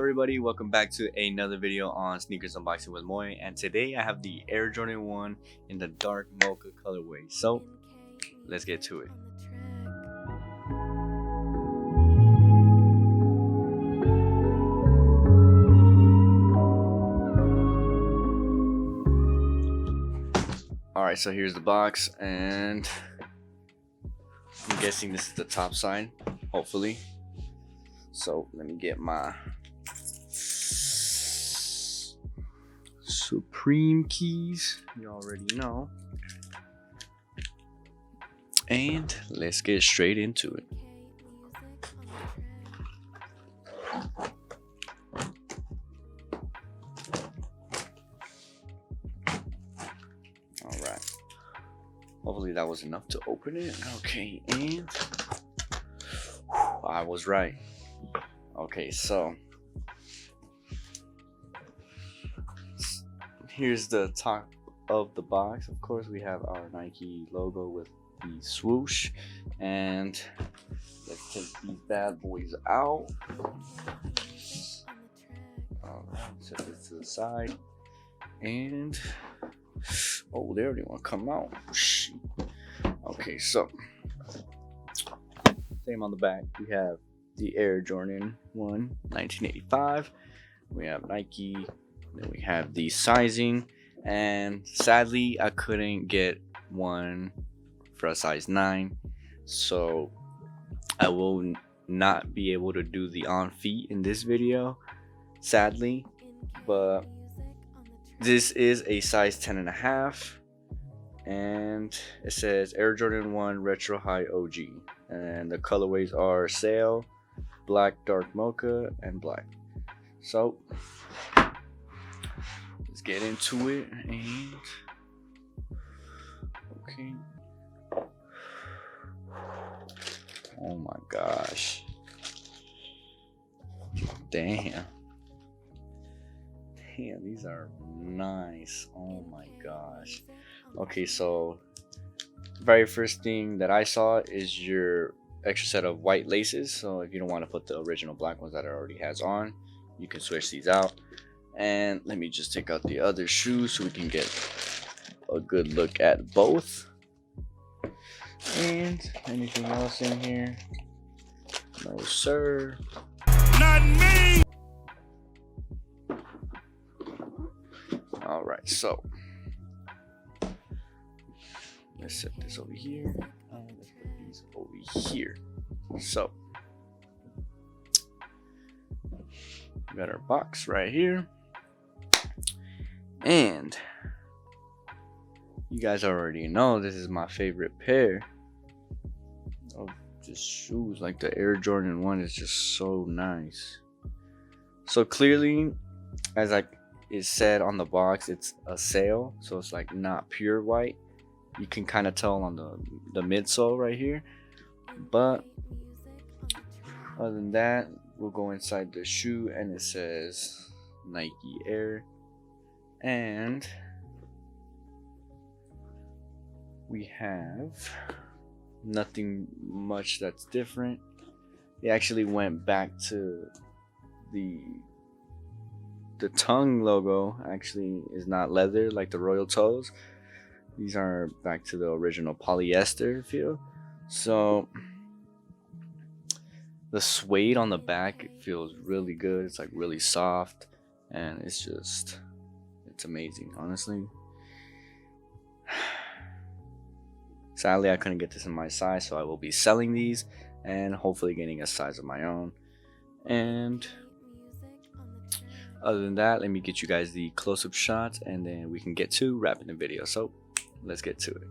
everybody, welcome back to another video on Sneakers Unboxing with Moy, and today I have the Air Jordan 1 in the dark mocha colorway. So let's get to it. Alright, so here's the box, and I'm guessing this is the top side, hopefully. So let me get my Supreme keys, you already know, and let's get straight into it. Alright, hopefully that was enough to open it. Okay, and I was right. Okay, so here's the top of the box. Of course, we have our Nike logo with the swoosh, and let's take these bad boys out. Alright, set this to the side, and oh, they already want to come out. Shit. Okay, so same on the back. We have the Air Jordan 1 1985. We have Nike, then we have the sizing, and sadly I couldn't get one for a size 9, so I will not be able to do the on feet in this video, sadly, but this is a size 10.5, and it says Air Jordan 1 Retro High OG, and the colorways are sail, black, dark mocha, and black. So let's get into it. And okay, oh my gosh, damn, these are nice. Oh my gosh. Okay, so very first thing that I saw is your extra set of white laces. So if you don't want to put the original black ones that it already has on, you can switch these out. And let me just take out the other shoes so we can get a good look at both. And anything else in here? No sir, not me. All right, so let's set this over here, and let's put these over here. So we got our box right here, and you guys already know this is my favorite pair of just shoes. Like the Air Jordan 1 is just so nice. So clearly, as like it said on the box, it's a sail, so it's like not pure white. You can kind of tell on the midsole right here, but other than that, we'll go inside the shoe, and it says Nike Air, and we have nothing much that's different. They actually went back to the tongue logo. Actually is not leather like the royal toes. These are back to the original polyester feel. So the suede on the back, it feels really good. It's like really soft, and it's amazing, honestly. Sadly, I couldn't get this in my size, so I will be selling these and hopefully getting a size of my own. And other than that, let me get you guys the close-up shots, and then we can get to wrapping the video. So let's get to it.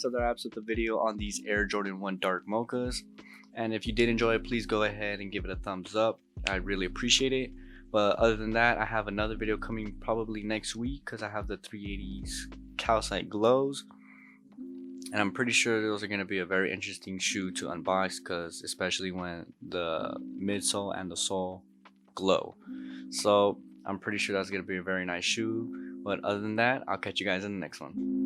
guys, so that wraps up the video on these Air Jordan 1 Dark Mochas. And if you did enjoy it, please go ahead and give it a thumbs up. I'd really appreciate it. But other than that, I have another video coming probably next week because I have the 380s calcite glows. And I'm pretty sure those are going to be a very interesting shoe to unbox, because especially when the midsole and the sole glow. So I'm pretty sure that's going to be a very nice shoe. But other than that, I'll catch you guys in the next one.